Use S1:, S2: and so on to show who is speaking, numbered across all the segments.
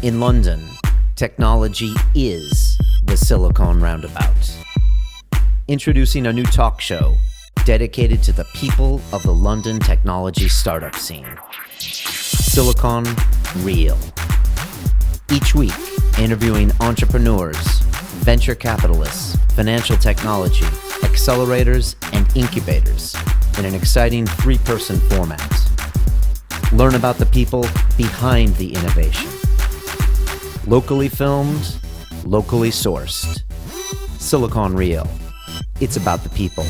S1: In London, technology is the Silicon Roundabout. Introducing a new talk show dedicated to the people of the London technology startup scene. Silicon Real. Each week, interviewing entrepreneurs, venture capitalists, financial technology, accelerators, and incubators in an exciting three-person format. Learn about the people behind the innovation. Locally filmed, locally sourced. Silicon Real. It's about the people.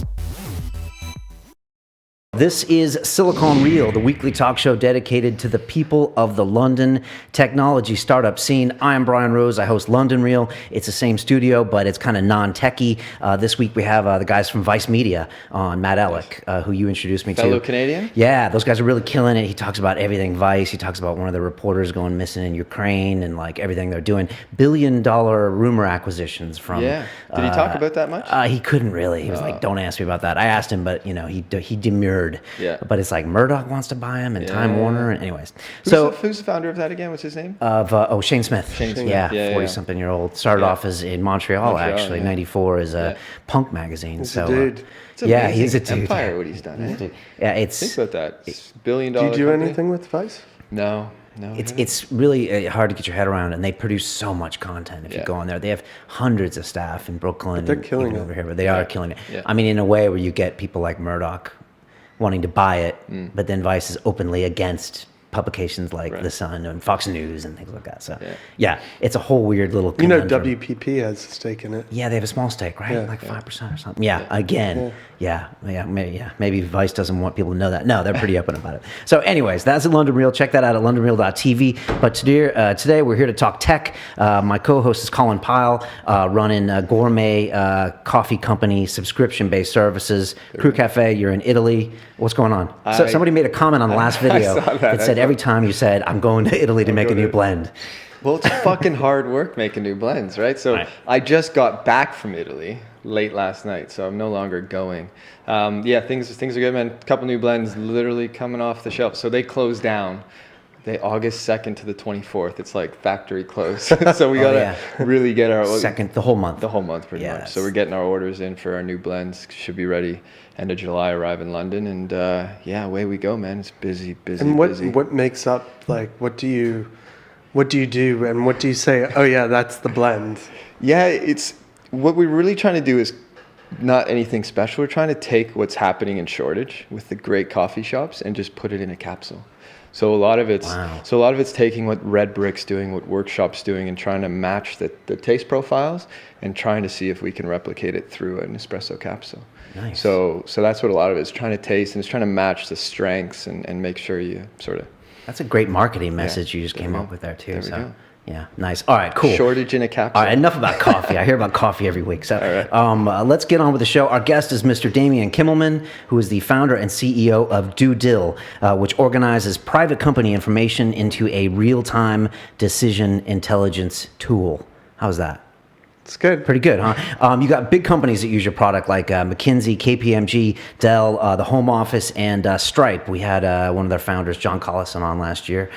S1: This is Silicon Real, the weekly talk show dedicated to the people of the London technology startup scene. I am Brian Rose. I host London Real. It's the same studio, but it's kind of non-techy. This week we have the guys from Vice Media on, Matt Ellick, who you introduced me to.
S2: Fellow Canadian?
S1: Yeah, those guys are really killing it. He talks about everything Vice. He talks about one of the reporters going missing in Ukraine and like everything they're doing. $billion rumor acquisitions from...
S2: Yeah. Did he talk about that much?
S1: He couldn't really. He was like, don't ask me about that. I asked him, but he demurred.
S2: Yeah.
S1: But it's like Murdoch wants to buy him and Time Warner. And anyways.
S2: Who's the founder of that again? What's his name?
S1: Shane Smith.
S2: Shane Smith.
S1: Yeah, 40-something-year-old. Started off as in Montreal actually. 94 as a punk magazine.
S3: He's a dude.
S1: He's a dude.
S2: Empire, what he's done. Eh?
S1: Yeah, it's...
S2: Think about that. It's $1 billion.
S3: Do you do
S2: company?
S3: anything with Vice?
S2: No.
S1: It's really hard to get your head around, and they produce so much content. If you go on there, they have hundreds of staff in Brooklyn.
S3: But they're killing it
S1: over here, but they are killing it.
S2: Yeah.
S1: I mean, in a way where you get people like Murdoch wanting to buy it, but then Vice is openly against publications like The Sun and Fox News and things like that. So yeah, it's a whole weird little conundrum.
S3: WPP has a stake in it.
S1: Yeah, they have a small stake, right? Like 5% or something. Maybe Vice doesn't want people to know that. No, they're pretty open about it. So anyways, that's at London Real. Check that out at londonreal.tv. But today we're here to talk tech. My co-host is Colin Pyle, running a gourmet coffee company, subscription-based services. Crew Cafe, you're in Italy. What's going on? So somebody made a comment on the last video that said every time you said, I'm going to Italy to make a new blend.
S2: Well, it's fucking hard work making new blends, right? So I just got back from Italy late last night, so I'm no longer going. Things are good, man. A couple new blends literally coming off the shelf. So they closed down. August 2nd to the 24th. It's like factory close. So we gotta really get our
S1: the whole month.
S2: The whole month, pretty much. So we're getting our orders in for our new blends. Should be ready end of July. Arrive in London, and away we go, man. It's busy.
S3: And what makes up, like, what do you do, and what do you say? Oh yeah, that's the blend.
S2: Yeah, it's what we're really trying to do is not anything special. We're trying to take what's happening in Shoreditch with the great coffee shops and just put it in a capsule. So a lot of it's taking what Red Brick's doing, what Workshop's doing, and trying to match the taste profiles and trying to see if we can replicate it through an espresso capsule.
S1: Nice.
S2: So that's what a lot of it is, trying to taste, and it's trying to match the strengths and make sure you sort of...
S1: That's a great marketing message you just came up with there too.
S2: There we go.
S1: Yeah, nice. All right, cool.
S2: Shortage in a capsule.
S1: All right, enough about coffee. I hear about coffee every week. So let's get on with the show. Our guest is Mr. Damian Kimmelman, who is the founder and CEO of DueDil, which organizes private company information into a real-time decision intelligence tool. How's that?
S3: It's good.
S1: Pretty good, huh? You got big companies that use your product like McKinsey, KPMG, Dell, the Home Office, and Stripe. We had one of their founders, John Collison, on last year.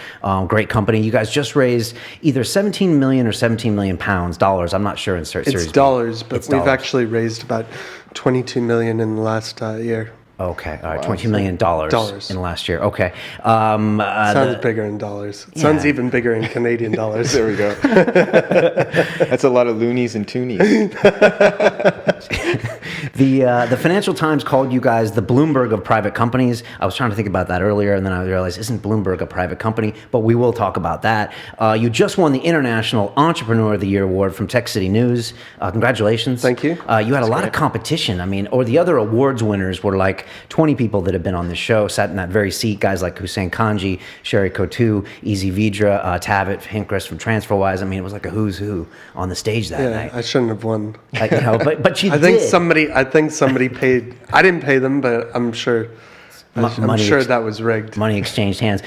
S1: Great company. You guys just raised either 17 million or 17 million dollars. I'm not sure in Series
S3: It's dollars, but we've actually raised about 22 million in the last year.
S1: Okay, all right, $22 million in the last year. Okay.
S3: Sounds bigger in dollars. Sounds even bigger in Canadian dollars.
S2: There we go. That's a lot of loonies and toonies.
S1: The Financial Times called you guys the Bloomberg of private companies. I was trying to think about that earlier, and then I realized, isn't Bloomberg a private company? But we will talk about that. You just won the International Entrepreneur of the Year award from Tech City News. Congratulations.
S3: Thank you.
S1: You had a lot of competition. I mean, or the other awards winners were like 20 people that have been on the show, sat in that very seat, guys like Hussein Kanji, Sherry Kotu, Easy Vidra, Tavitt Hinkrist from TransferWise. I mean, it was like a who's who on the stage that night.
S3: I shouldn't have won.
S1: But you
S3: I
S1: did.
S3: think somebody paid. I didn't pay them, but I'm sure. I'm sure that was rigged.
S1: Money exchanged hands.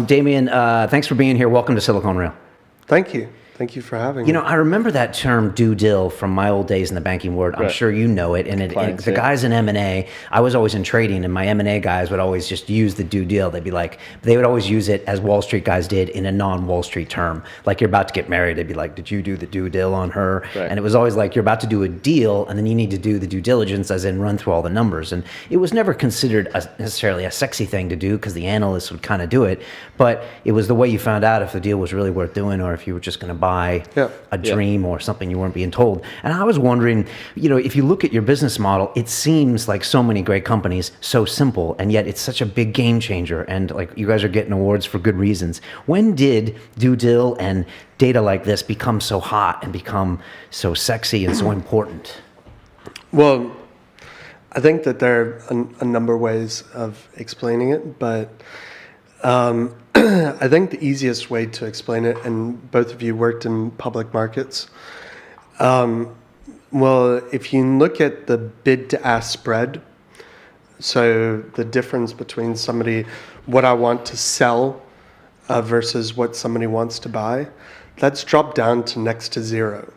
S1: Damien, thanks for being here. Welcome to Silicon Real.
S3: Thank you. Thank you for having
S1: You
S3: me.
S1: know, I remember that term DueDil from my old days in the banking world. I'm
S2: Right.
S1: sure you know it. And the guys in M&A, I was always in trading, and my M&A guys would always just use the DueDil. They'd be like, they would always use it as Wall Street guys did in a non-Wall Street term. Like you're about to get married, they'd be like, did you do the DueDil on her?
S2: Right.
S1: And it was always like, you're about to do a deal, and then you need to do the due diligence, as in run through all the numbers. And it was never considered necessarily a sexy thing to do because the analysts would kind of do it. But it was the way you found out if the deal was really worth doing or if you were just going to buy a dream or something you weren't being told. And I was wondering, you know, if you look at your business model, it seems like so many great companies, so simple, and yet it's such a big game changer. And like you guys are getting awards for good reasons. When did DueDil and data like this become so hot and become so sexy and so important?
S3: Well, I think that there are a number of ways of explaining it, but I think the easiest way to explain it, and both of you worked in public markets, well, if you look at the bid to ask spread, so the difference between what I want to sell versus what somebody wants to buy, that's dropped down to next to zero,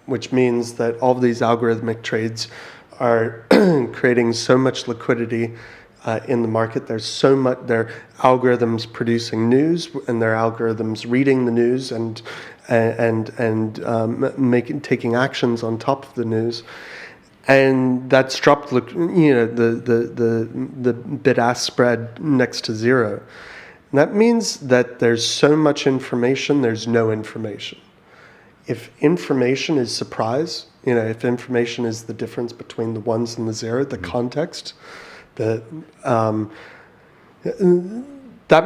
S3: which means that all of these algorithmic trades are creating so much liquidity in the market. There's so much, there are algorithms producing news, and there are algorithms reading the news and taking actions on top of the news, and that's dropped the bid-ask spread next to zero. And that means that there's so much information, there's no information. If information is surprise, if information is the difference between the ones and the zero, the context, that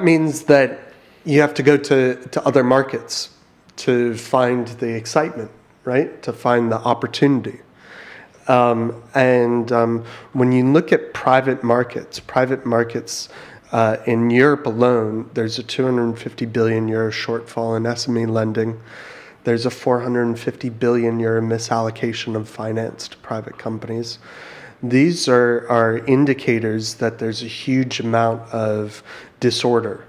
S3: means that you have to go to other markets to find the excitement, right? To find the opportunity. When you look at private markets in Europe alone, there's a 250 billion euro shortfall in SME lending. There's a 450 billion euro misallocation of finance to private companies. These are indicators that there's a huge amount of disorder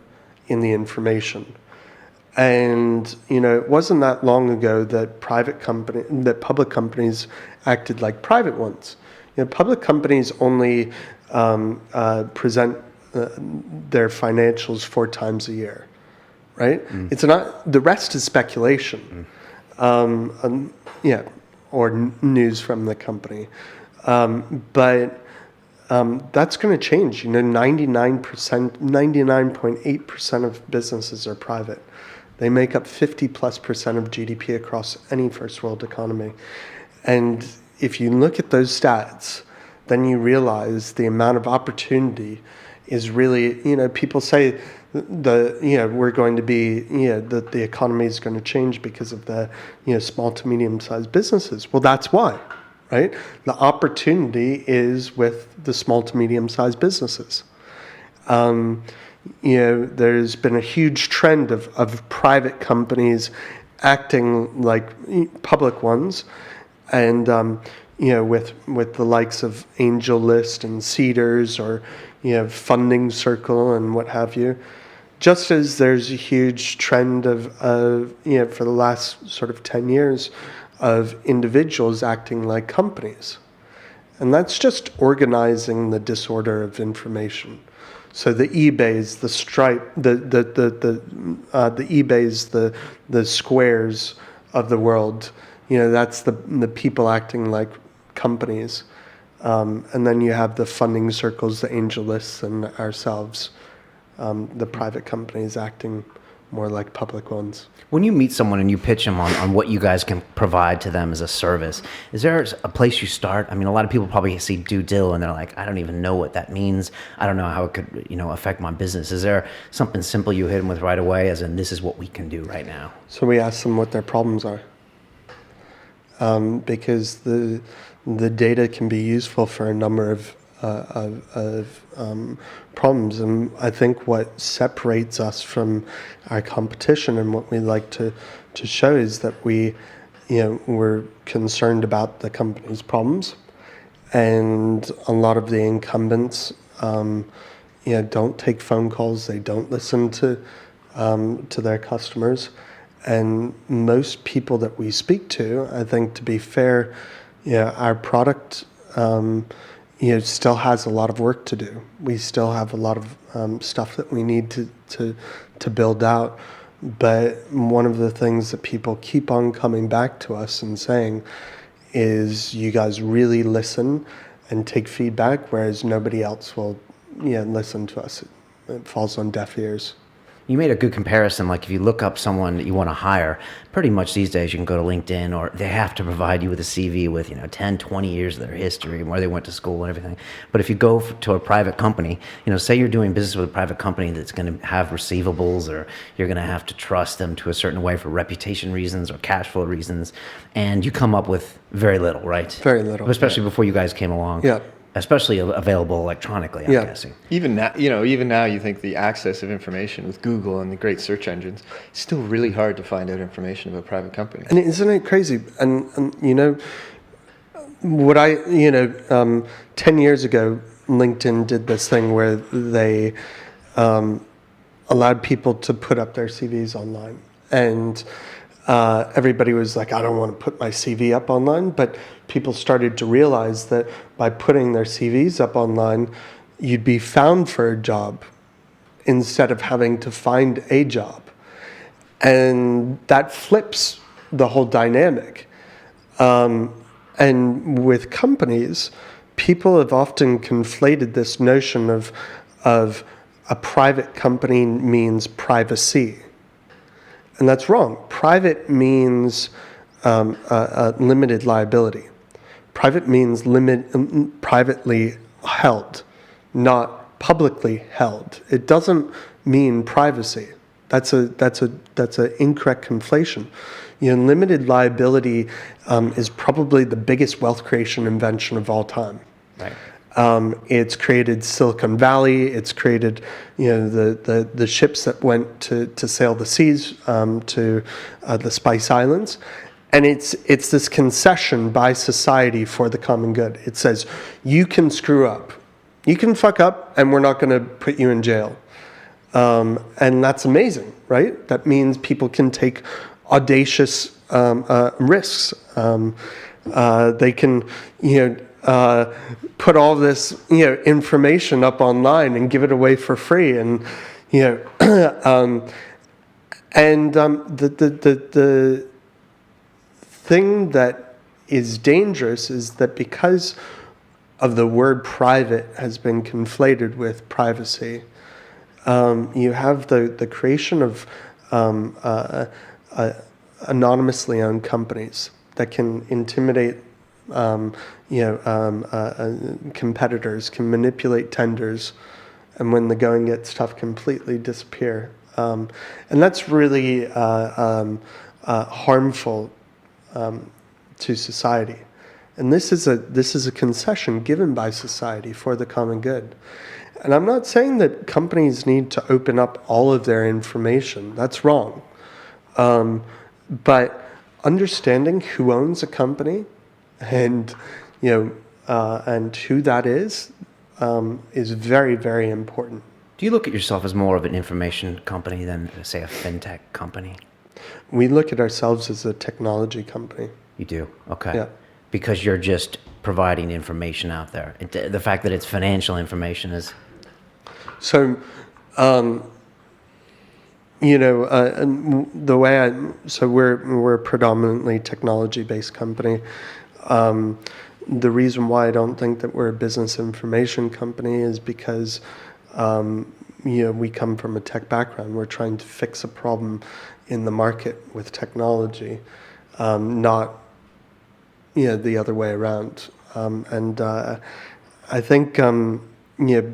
S3: in the information. And, it wasn't that long ago that public companies acted like private ones. Public companies only present their financials 4 times a year, right? It's not, the rest is speculation, or news from the company. But that's going to change. 99.8% of businesses are private. They make up 50+% of GDP across any first world economy. And if you look at those stats, then you realize the amount of opportunity is really, people say we're going to be, that the economy is going to change because of the, small to medium-sized businesses. Well, that's why, right? The opportunity is with the small to medium-sized businesses. There's been a huge trend of private companies acting like public ones, and with the likes of AngelList and Seedrs, or Funding Circle and what have you. Just as there's a huge trend of for the last sort of 10 years of individuals acting like companies, and that's just organizing the disorder of information. So the eBays, the Stripe, the eBays, the Squares of the world, that's the people acting like companies, and then you have the Funding Circles, the AngelLists, and ourselves, the private companies acting more like public ones.
S1: When you meet someone and you pitch them on what you guys can provide to them as a service, is there a place you start? I mean, a lot of people probably see DueDil and they're like, I don't even know what that means. I don't know how it could, affect my business. Is there something simple you hit them with right away, as in this is what we can do right now?
S3: So we ask them what their problems are, because the data can be useful for a number of problems, and I think what separates us from our competition and what we like to show is that we're concerned about the company's problems, and a lot of the incumbents don't take phone calls, they don't listen to their customers, And most people that we speak to, I think, to be fair, our product, still has a lot of work to do. We still have a lot of stuff that we need to build out. But one of the things that people keep on coming back to us and saying is, you guys really listen and take feedback, whereas nobody else will listen to us. It falls on deaf ears.
S1: You made a good comparison. Like if you look up someone that you want to hire, pretty much these days you can go to LinkedIn, or they have to provide you with a CV with 10, 20 years of their history and where they went to school and everything. But if you go to a private company, say you're doing business with a private company that's going to have receivables, or you're going to have to trust them to a certain way for reputation reasons or cash flow reasons, and you come up with very little, right?
S3: Very little.
S1: Especially before you guys came along.
S3: Yeah.
S1: Especially available electronically, I'm guessing.
S2: Even now, you think the access of information with Google and the great search engines, it's still really hard to find out information about private companies.
S3: And isn't it crazy? And what 10 years ago, LinkedIn did this thing where they allowed people to put up their CVs online. And everybody was like, I don't want to put my CV up online. But people started to realize that by putting their CVs up online, you'd be found for a job instead of having to find a job. And that flips the whole dynamic. And with companies, people have often conflated this notion of a private company means privacy. And that's wrong. Private means limited liability. Private means privately held, not publicly held. It doesn't mean privacy. That's an incorrect conflation. Limited liability is probably the biggest wealth creation invention of all time.
S1: Right.
S3: It's created Silicon Valley. It's created, the ships that went to sail the seas to the Spice Islands, and it's this concession by society for the common good. It says you can screw up, you can fuck up, and we're not going to put you in jail, and that's amazing, right? That means people can take audacious risks. They can, put all this, information up online and give it away for free, and the thing that is dangerous is that because of the word private has been conflated with privacy, you have the creation of anonymously owned companies that can intimidate competitors, can manipulate tenders, and when the going gets tough, completely disappear. And that's really harmful to society. And this is a concession given by society for the common good. And I'm not saying that companies need to open up all of their information. That's wrong. But understanding who owns a company and and who that is very, very important.
S1: Do you look at yourself as more of an information company than, say, a fintech company?
S3: We look at ourselves as a technology company.
S1: You do? Okay.
S3: Yeah.
S1: Because you're just providing information out there. The fact that it's financial information is...
S3: So, the way we're a predominantly technology-based company. The reason why I don't think that we're a business information company is because, we come from a tech background. We're trying to fix a problem in the market with technology, not, the other way around. I think,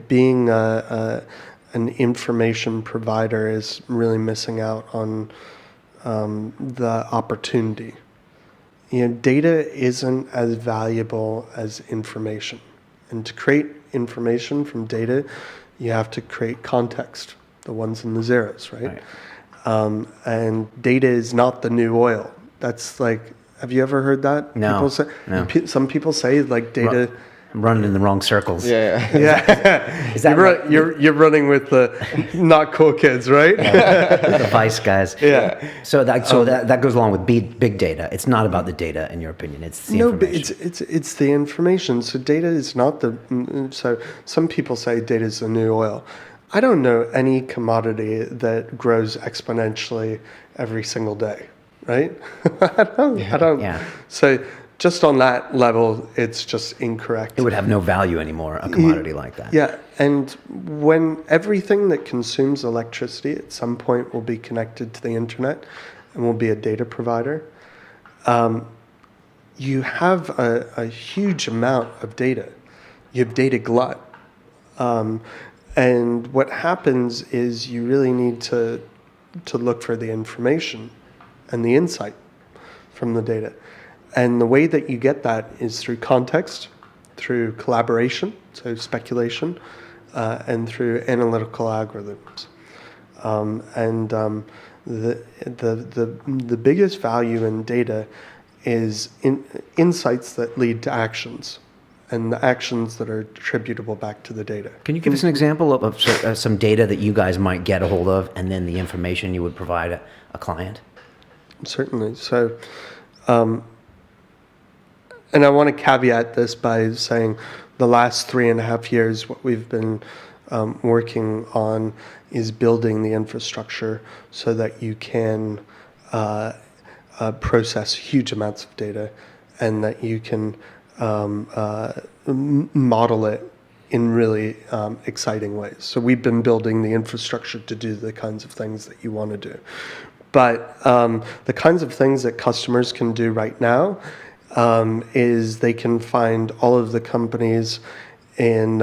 S3: being an information provider is really missing out on the opportunity. Data isn't as valuable as information. And to create information from data, you have to create context, the ones and the zeros, right? And data is not the new oil. That's like, have you ever heard that?
S1: No.
S3: Some people say like data
S1: I'm running in the wrong circles.
S2: Yeah.
S3: Yeah.
S1: Is that
S3: you're running with the not cool kids, right?
S1: the vice guys?
S3: Yeah.
S1: So that goes along with big data. It's not about the data, in your opinion. It's the information.
S3: But it's the information. So data is not the. So some people say data is the new oil. I don't know any commodity that grows exponentially every single day, right? I don't.
S1: Yeah.
S3: So just on that level, it's just incorrect.
S1: It would have no value anymore, a commodity like that.
S3: Yeah, and when everything that consumes electricity at some point will be connected to the internet and will be a data provider, you have a huge amount of data. You have data glut. And what happens is you really need to look for the information and the insight from the data. And the way that you get that is through context, through collaboration, so speculation, and through analytical algorithms. The biggest value in data is insights that lead to actions, and the actions that are attributable back to the data.
S1: Can you give us an example of some data that you guys might get a hold of, and then the information you would provide a client?
S3: Certainly. So, and I want to caveat this by saying the last 3.5 years, what we've been working on is building the infrastructure so that you can process huge amounts of data, and that you can model it in really exciting ways. So we've been building the infrastructure to do the kinds of things that you want to do. But the kinds of things that customers can do right now is they can find all of the companies in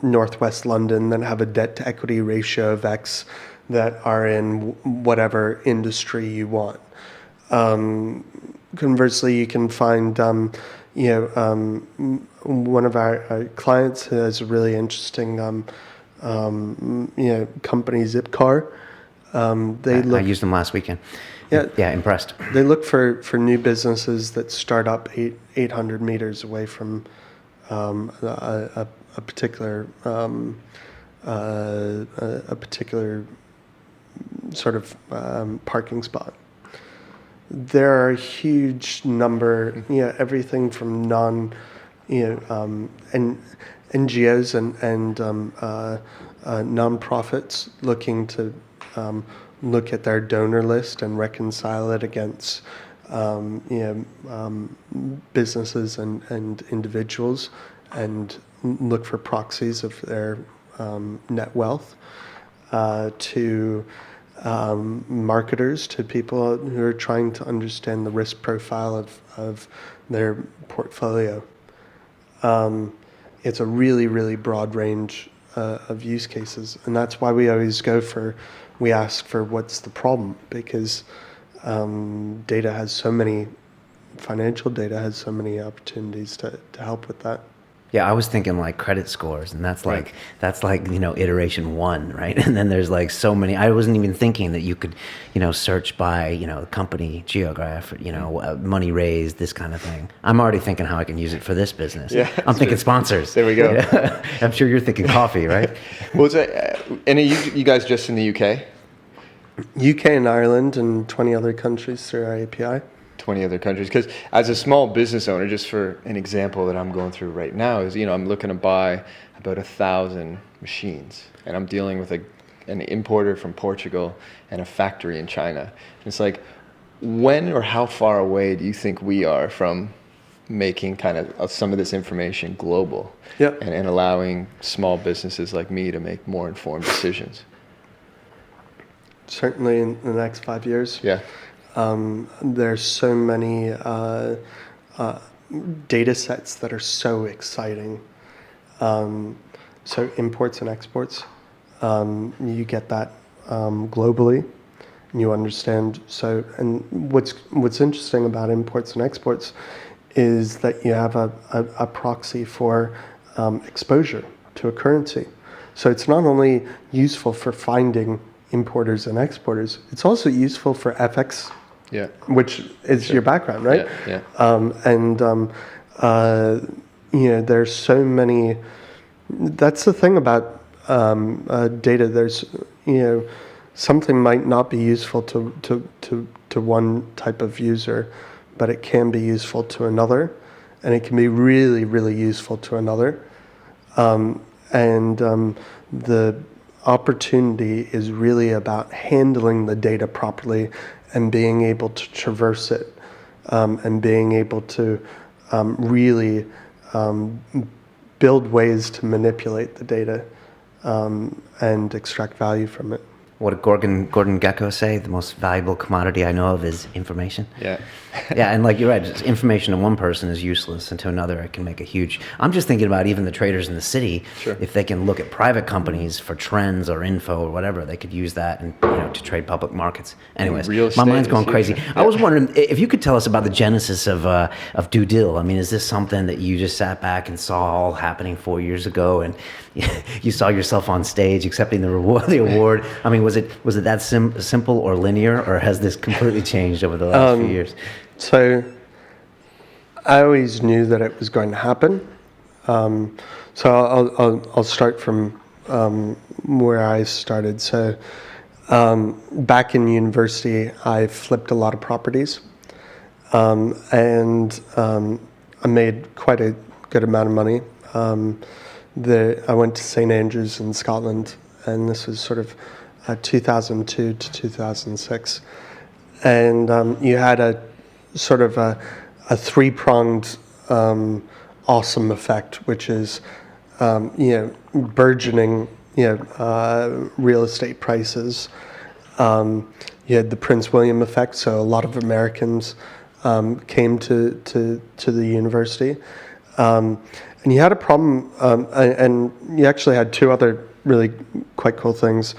S3: Northwest London that have a debt-to-equity ratio of X that are in whatever industry you want. Conversely, you can find one of our clients has a really interesting company, Zipcar.
S1: I used them last weekend. Yeah, impressed.
S3: They look for new businesses that start up 800 meters away from a particular sort of parking spot. There are a huge number, everything from and NGOs and nonprofits looking to look at their donor list and reconcile it against businesses and individuals, and look for proxies of their net wealth, to marketers, to people who are trying to understand the risk profile of their portfolio. It's a really, really broad range of use cases, and that's why we always we ask for what's the problem, because financial data has so many opportunities to help with that.
S1: Yeah, I was thinking like credit scores, and that's like iteration 1, right? And then there's like so many. I wasn't even thinking that you could, search by company geograph, money raised, this kind of thing. I'm already thinking how I can use it for this business. Yeah, I'm thinking sponsors.
S2: There we go.
S1: I'm sure you're thinking coffee, right?
S2: Well, and are you guys just in the UK?
S3: UK and Ireland and 20 other countries through our API.
S2: 20 other countries, because as a small business owner, just for an example that I'm going through right now is, I'm looking to buy about 1,000 machines, and I'm dealing with an importer from Portugal and a factory in China. And it's like, when or how far away do you think we are from making kind of some of this information global, and allowing small businesses like me to make more informed decisions?
S3: Certainly in the next 5 years.
S2: Yeah.
S3: There's so many data sets that are so exciting. So imports and exports, you get that globally, and you understand. So, and what's interesting about imports and exports is that you have a proxy for exposure to a currency. So it's not only useful for finding importers and exporters, it's also useful for FX, which is your background, right? there's so many. That's the thing about data. There's something might not be useful to one type of user, but it can be useful to another, and it can be really, really useful to another. The opportunity is really about handling the data properly and being able to traverse it, and being able to really build ways to manipulate the data and extract value from it.
S1: What did Gordon Gekko say? The most valuable commodity I know of is information.
S2: Yeah.
S1: Yeah, and like you're right, just information to one person is useless, and to another it can make a huge... I'm just thinking about even the traders in the city.
S2: Sure.
S1: If they can look at private companies for trends or info or whatever, they could use that and to trade public markets. Anyways, my mind's going crazy.
S2: Yeah.
S1: I was wondering if you could tell us about the genesis of DueDil. I mean, is this something that you just sat back and saw all happening 4 years ago, and you saw yourself on stage accepting the award? I mean, was it that simple or linear, or has this completely changed over the last few years?
S3: So I always knew that it was going to happen. So I'll start from where I started. So back in university, I flipped a lot of properties, and I made quite a good amount of money. I went to St. Andrews in Scotland, and this was sort of 2002 to 2006. And you had a sort of a three-pronged awesome effect, which is burgeoning real estate prices. You had the Prince William effect, so a lot of Americans came to the university. And you had a problem, and you actually had two other really quite cool things,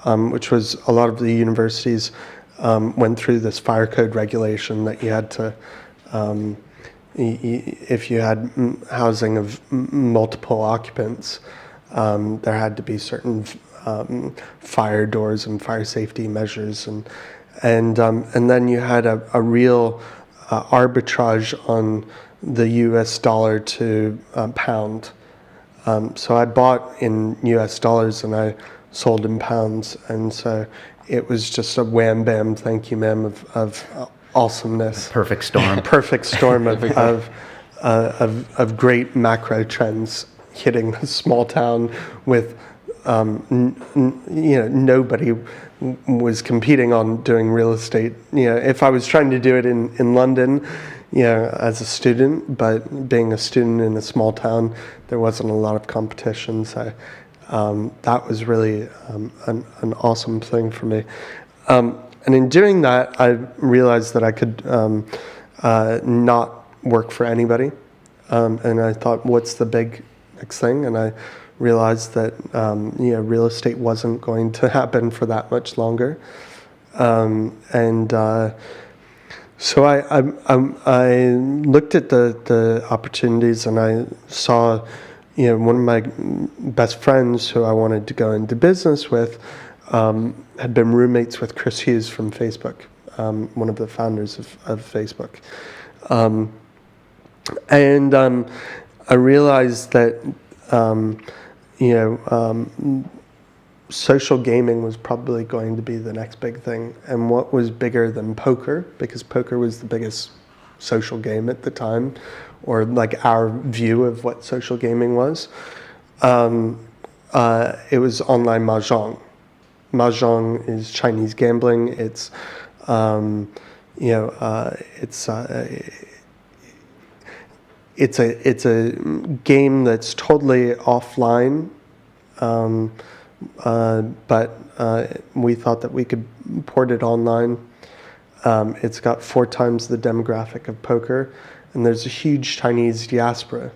S3: which was a lot of the universities went through this fire code regulation that you had to, if you had housing of multiple occupants, there had to be certain fire doors and fire safety measures, and then you had a real arbitrage on the U.S. dollar to pound. So I bought in U.S. dollars and I sold in pounds, and so it was just a wham bam, thank you ma'am of awesomeness.
S1: Perfect storm.
S3: Perfect storm of great macro trends hitting a small town with nobody was competing on doing real estate. If I was trying to do it in London, as a student, but being a student in a small town, there wasn't a lot of competition. So that was really an awesome thing for me. And in doing that, I realized that I could not work for anybody. And I thought, what's the big next thing? And I realized that real estate wasn't going to happen for that much longer. So I looked at the opportunities, and I saw, one of my best friends who I wanted to go into business with had been roommates with Chris Hughes from Facebook, one of the founders of Facebook. And I realized that, social gaming was probably going to be the next big thing. And what was bigger than poker, because poker was the biggest social game at the time, or like our view of what social gaming was, it was online mahjong. Mahjong is Chinese gambling. It's it's a game that's totally offline. But we thought that we could port it online. It's got 4 times the demographic of poker, and there's a huge Chinese diaspora.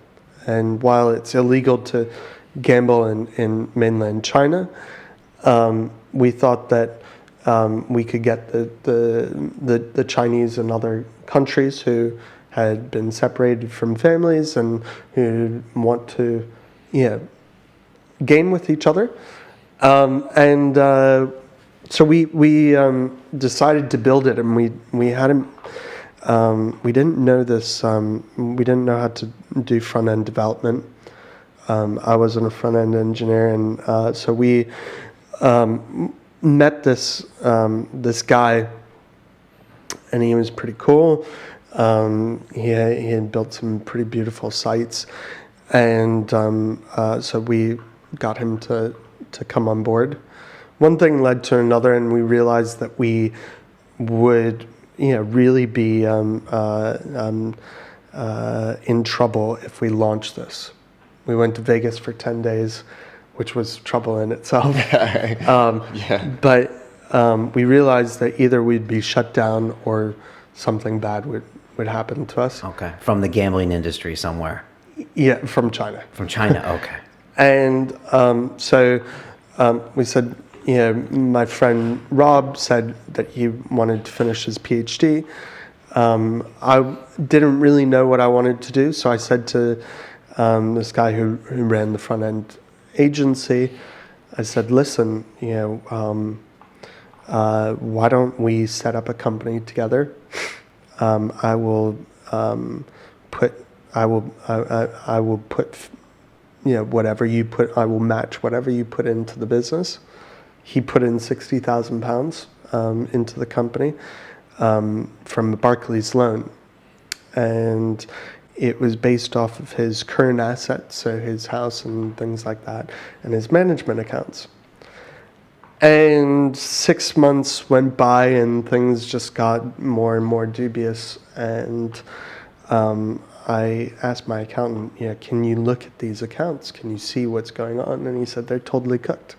S3: And while it's illegal to gamble in mainland China, we thought that we could get the Chinese in other countries who had been separated from families and who want to game with each other. So we decided to build it, and we had we didn't know this. We didn't know how to do front end development. I wasn't a front end engineer, and so we met this guy, and he was pretty cool. He had built some pretty beautiful sites, and so we got him to come on board. One thing led to another, and we realized that we would, really be in trouble if we launched this. We went to Vegas for 10 days, which was trouble in itself. But we realized that either we'd be shut down or something bad would happen to us.
S1: Okay. From the gambling industry somewhere.
S3: Yeah, from China.
S1: From China, okay.
S3: And so we said, my friend Rob said that he wanted to finish his PhD. I didn't really know what I wanted to do, so I said to this guy who ran the front end agency, I said, listen, why don't we set up a company together? I will put whatever you put, I will match whatever you put into the business. He put in £60,000 into the company from a Barclays loan, and it was based off of his current assets, so his house and things like that, and his management accounts. And 6 months went by, and things just got more and more dubious. And I asked my accountant, can you look at these accounts? Can you see what's going on? And he said, they're totally cooked.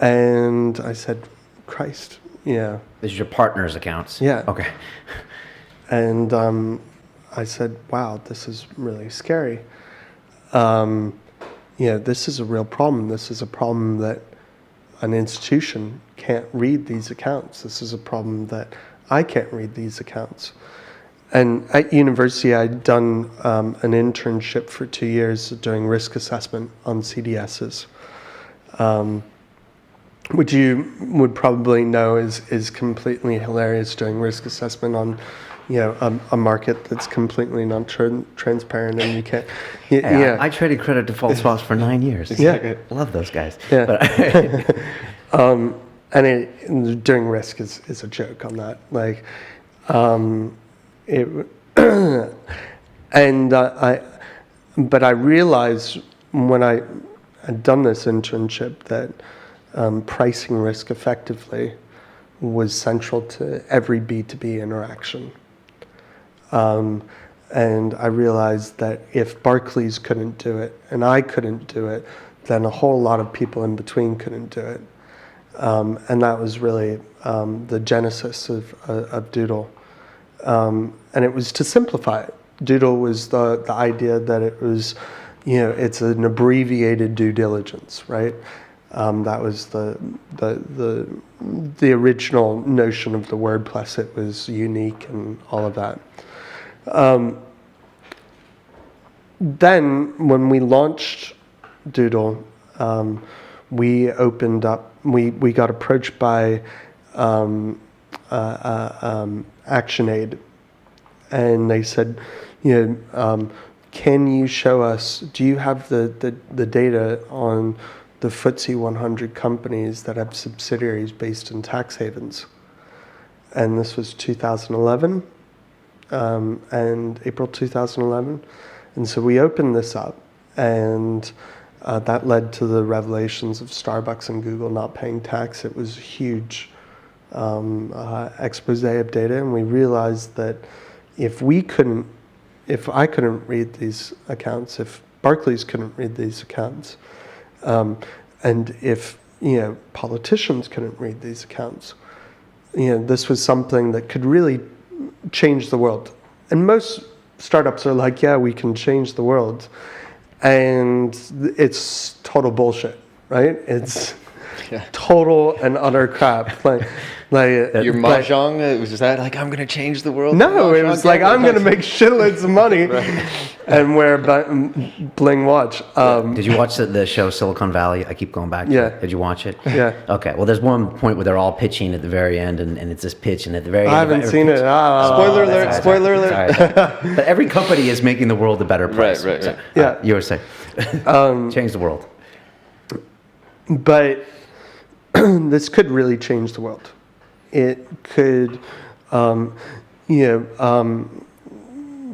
S3: And I said, Christ,
S1: This is your partner's accounts?
S3: Yeah.
S1: Okay.
S3: And I said, wow, this is really scary. This is a real problem. This is a problem that an institution can't read these accounts. This is a problem that I can't read these accounts. And at university, I'd done an internship for 2 years doing risk assessment on CDSs, which you would probably know is completely hilarious, doing risk assessment on a market that's completely not transparent, and you can't.
S1: I traded credit default swaps for 9 years.
S3: Yeah,
S1: love those guys.
S3: Yeah.
S1: But
S3: and doing risk is a joke on that. Like, but I realized when I had done this internship that pricing risk effectively was central to every B2B interaction. And I realized that if Barclays couldn't do it and I couldn't do it, then a whole lot of people in between couldn't do it. And that was really the genesis of DueDil. And it was to simplify it. DueDil was the idea that it was, it's an abbreviated due diligence, right? That was the original notion of the word, plus it was unique and all of that. Then when we launched DueDil, we opened up, we got approached by ActionAid, and they said, can you show us, do you have the data on the FTSE 100 companies that have subsidiaries based in tax havens? And this was 2011, and April 2011. And so we opened this up, and that led to the revelations of Starbucks and Google not paying tax. It was a huge expose of data, and we realized that if I couldn't read these accounts, if Barclays couldn't read these accounts, and if politicians couldn't read these accounts, this was something that could really change the world. And most startups are like, yeah, we can change the world, and it's total bullshit, right? It's total and utter crap. Like
S2: Your mahjong, was that like, I'm going to change the world?
S3: No, it was like, I'm going to make shitloads of money and wear bling watch.
S1: Did you watch the show Silicon Valley? I keep going back to it. Did you watch it?
S3: Yeah.
S1: Okay. Well, there's one point where they're all pitching at the very end, and it's this pitch, and at the very end...
S3: I haven't seen it.
S2: Spoiler alert, spoiler alert.
S1: Sorry. But every company is making the world a better place.
S2: Right.
S1: So,
S3: Yeah.
S1: You were saying. Change the world.
S3: But this could really change the world. It could,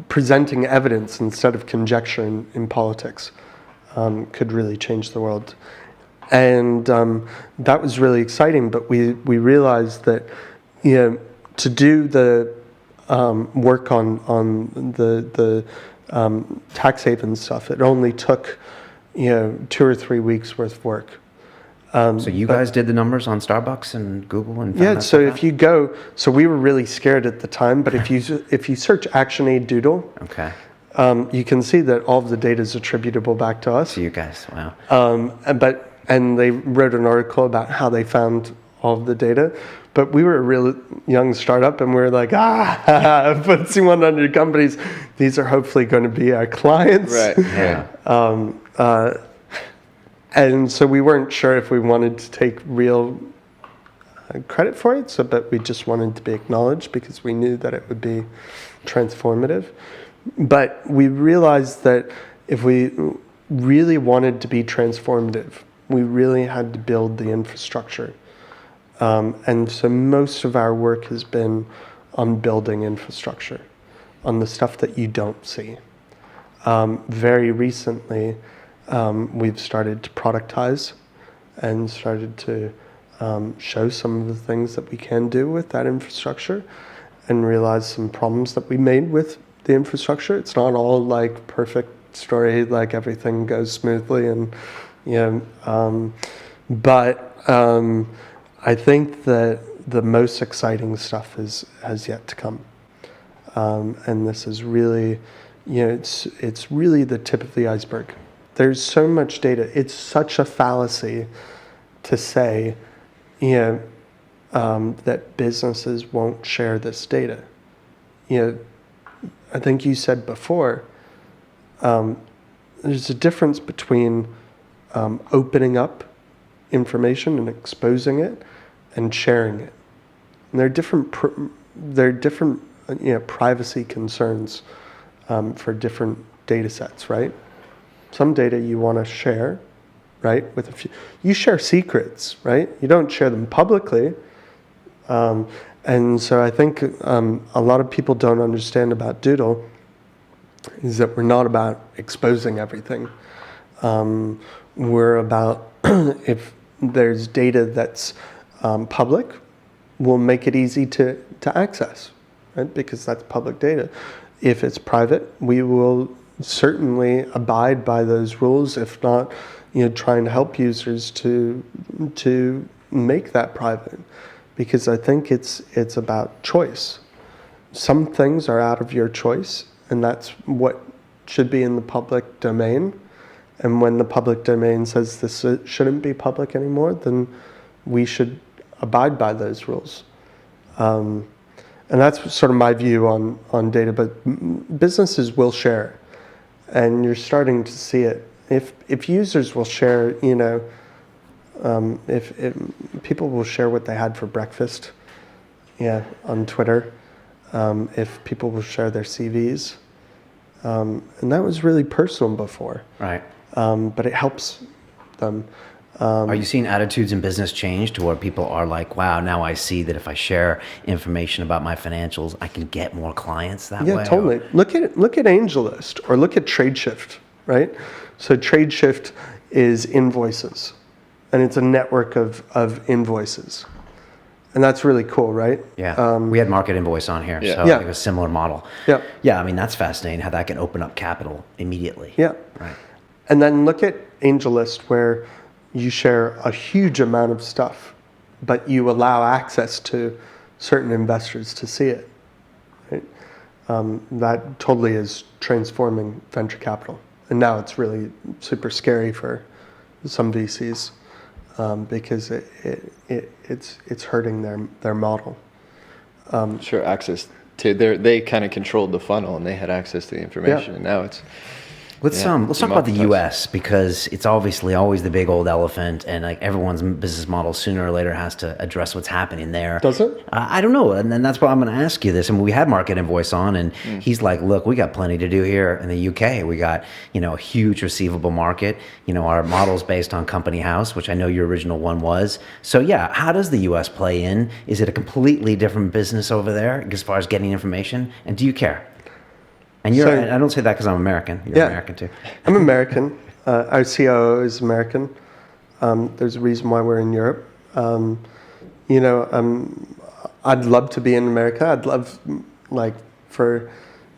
S3: presenting evidence instead of conjecture in politics could really change the world. And that was really exciting, but we realized that, to do the work on the tax haven stuff, it only took, 2 or 3 weeks worth of work.
S1: So you guys did the numbers on Starbucks and Google and
S3: so if you go, so we were really scared at the time, but if you search ActionAid DueDil,
S1: okay,
S3: you can see that all of the data is attributable back to us.
S1: So you guys, wow.
S3: And they wrote an article about how they found all of the data, but we were a real young startup, and we were like, FTSE 100 companies, these are hopefully going to be our clients.
S2: Right.
S1: Yeah.
S3: And so we weren't sure if we wanted to take real credit for it, but we just wanted to be acknowledged because we knew that it would be transformative. But we realized that if we really wanted to be transformative, we really had to build the infrastructure. And so most of our work has been on building infrastructure, on the stuff that you don't see. Very recently, we've started to productize and started to show some of the things that we can do with that infrastructure and realize some problems that we made with the infrastructure. It's not all like perfect story, like everything goes smoothly and, but I think that the most exciting stuff has yet to come. And this is really, it's really the tip of the iceberg. There's so much data. It's such a fallacy to say, that businesses won't share this data. I think you said before, there's a difference between opening up information and exposing it and sharing it. And there are different privacy concerns for different data sets, right? Some data you want to share, right? With a few, you share secrets, right? You don't share them publicly. And so I think a lot of people don't understand about DueDil is that we're not about exposing everything. We're about if there's data that's public, we'll make it easy to access, right? Because that's public data. If it's private, we will certainly abide by those rules, if not, trying to help users to make that private, because I think it's about choice. Some things are out of your choice, and that's what should be in the public domain. And when the public domain says this shouldn't be public anymore, then we should abide by those rules. And that's sort of my view on data, but businesses will share. And you're starting to see it. If users will share, if people will share what they had for breakfast, on Twitter, if people will share their CVs, and that was really personal before.
S1: Right.
S3: But it helps them.
S1: Are you seeing attitudes in business change to where people are like, wow, now I see that if I share information about my financials, I can get more clients that way?
S3: Yeah, totally. Look at AngelList or look at TradeShift, right? So TradeShift is invoices, and it's a network of invoices. And that's really cool, right?
S1: Yeah. We had Market Invoice on here, so like a similar model.
S3: Yeah.
S1: Yeah, I mean, that's fascinating how that can open up capital immediately.
S3: Yeah.
S1: Right.
S3: And then look at AngelList, where you share a huge amount of stuff, but you allow access to certain investors to see it. Right? That totally is transforming venture capital. And now it's really super scary for some VCs. because it's hurting their model.
S2: Sure, access to they kind of controlled the funnel and they had access to the information, and now it's.
S1: Let's talk about the U.S. because it's obviously always the big old elephant, and like everyone's business model sooner or later has to address what's happening there.
S3: Does it?
S1: I don't know, and then that's why I'm going to ask you this. I mean, we had Market Invoice on, and he's like, "Look, we got plenty to do here in the U.K. We got a huge receivable market. Our model's based on Company House, which I know your original one was. So yeah, how does the U.S. play in? Is it a completely different business over there as far as getting information? And do you care?" And I don't say that because I'm American. You're American too.
S3: I'm American. Our COO is American. There's a reason why we're in Europe. I'd love to be in America. I'd love,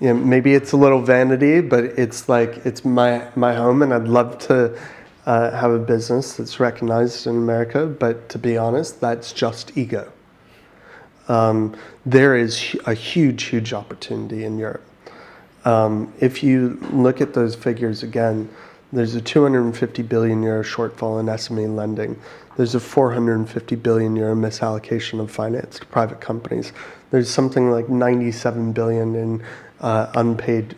S3: maybe it's a little vanity, but it's my home, and I'd love to have a business that's recognized in America. But to be honest, that's just ego. There is a huge opportunity in Europe. If you look at those figures again, there's a 250 billion euro shortfall in SME lending. There's a 450 billion euro misallocation of finance to private companies. There's something like 97 billion in unpaid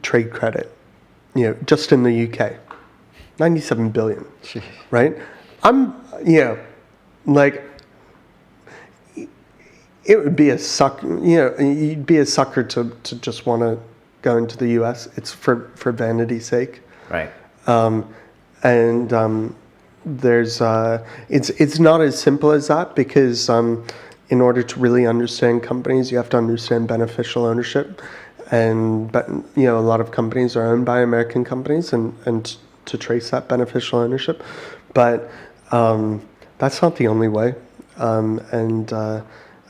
S3: trade credit, just in the UK. 97 billion, right? It would be a sucker, you'd be a sucker to just want to go into the US. It's for vanity's sake.
S1: Right.
S3: There's, it's not as simple as that because in order to really understand companies, you have to understand beneficial ownership. But a lot of companies are owned by American companies and to trace that beneficial ownership. But that's not the only way.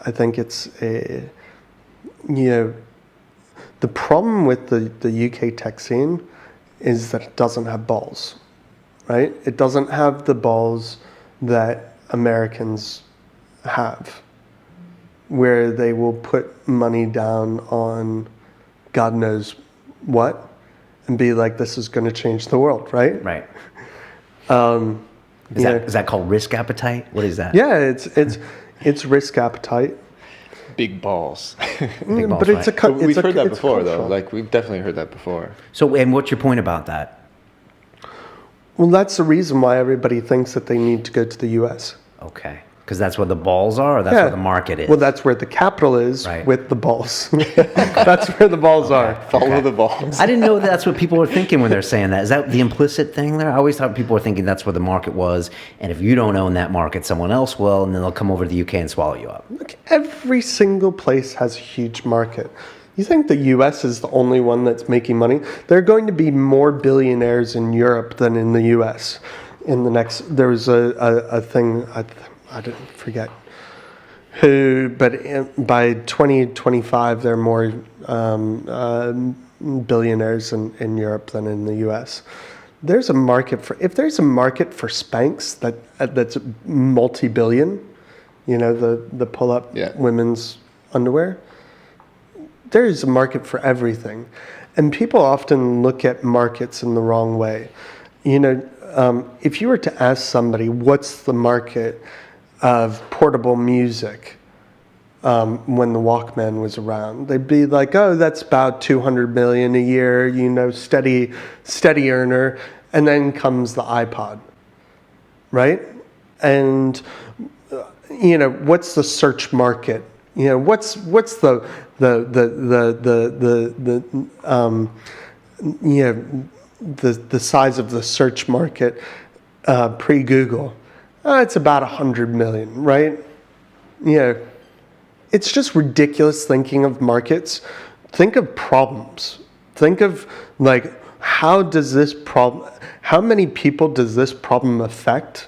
S3: I think it's the problem with the UK tech scene is that it doesn't have balls, right? It doesn't have the balls that Americans have, where they will put money down on God knows what and be like, this is going to change the world, right?
S1: Right. Is that called risk appetite? What is that?
S3: Yeah, it's risk appetite.
S2: Big balls.
S1: Big balls,
S3: but it's
S1: right.
S2: We've heard that before,
S3: cultural.
S2: though. We've definitely heard that before.
S1: So, and what's your point about that?
S3: Well, that's the reason why everybody thinks that they need to go to the U.S.
S1: Okay. Because that's where the balls are, or that's where the market is?
S3: Well, that's where the capital is,
S1: right,
S3: with the balls. That's where the balls are.
S2: Follow the balls.
S1: I didn't know that's what people were thinking when they're saying that. Is that the implicit thing there? I always thought people were thinking that's where the market was, and if you don't own that market, someone else will, and then they'll come over to the UK and swallow you up.
S3: Look, every single place has a huge market. You think the U.S. is the only one that's making money? There are going to be more billionaires in Europe than in the U.S. in the next. There was a thing. I didn't forget who, but by 2025, there are more billionaires in Europe than in the U.S. There's a market for, if there's a market for Spanx that's multi-billion, the pull-up women's underwear, there's a market for everything. And people often look at markets in the wrong way. If you were to ask somebody, what's the market of portable music when the Walkman was around, they'd be like, oh, that's about 200 million a year, steady earner. And then comes the iPod, right? And, what's the search market? What's the size of the search market pre-Google? It's about 100 million, right? It's just ridiculous thinking of markets. Think of problems. Think of how many people does this problem affect?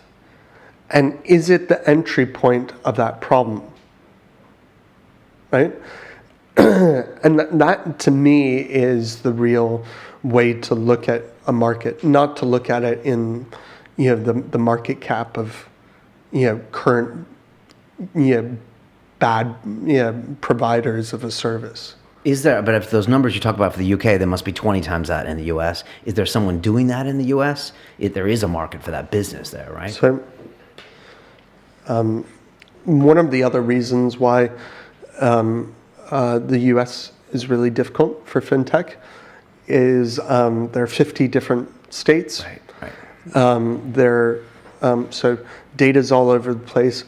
S3: And is it the entry point of that problem? Right? And that to me is the real way to look at a market, not to look at it in the market cap of current bad providers of a service.
S1: Is there, but if those numbers you talk about for the UK, there must be 20 times that in the US. Is there someone doing that in the US? There is a market for that business there, right?
S3: So, one of the other reasons why the US is really difficult for fintech is there are 50 different states. Right. So data's all over the place,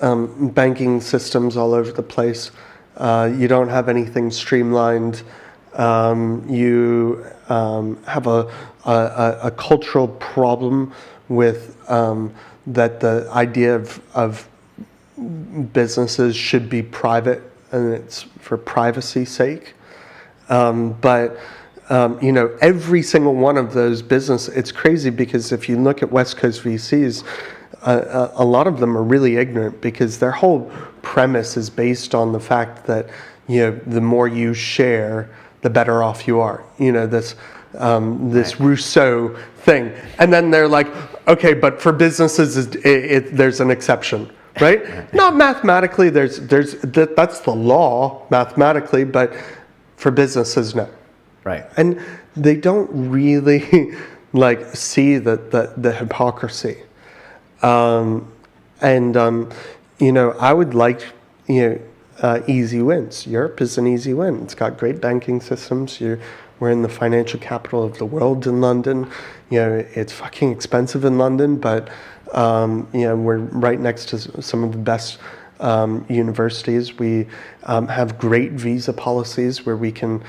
S3: banking systems all over the place. You don't have anything streamlined. You have a cultural problem with that the idea of businesses should be private, and it's for privacy's sake. But every single one of those it's crazy because if you look at West Coast VCs, a lot of them are really ignorant because their whole premise is based on the fact that, the more you share, the better off you are. This Rousseau thing. And then they're like, okay, but for businesses, there's an exception, right? Not mathematically, that's the law mathematically, but for businesses, no.
S1: Right.
S3: And they don't really see the hypocrisy. I would like, easy wins. Europe is an easy win. It's got great banking systems. We're in the financial capital of the world in London. It's fucking expensive in London, but we're right next to some of the best universities. We have great visa policies where we can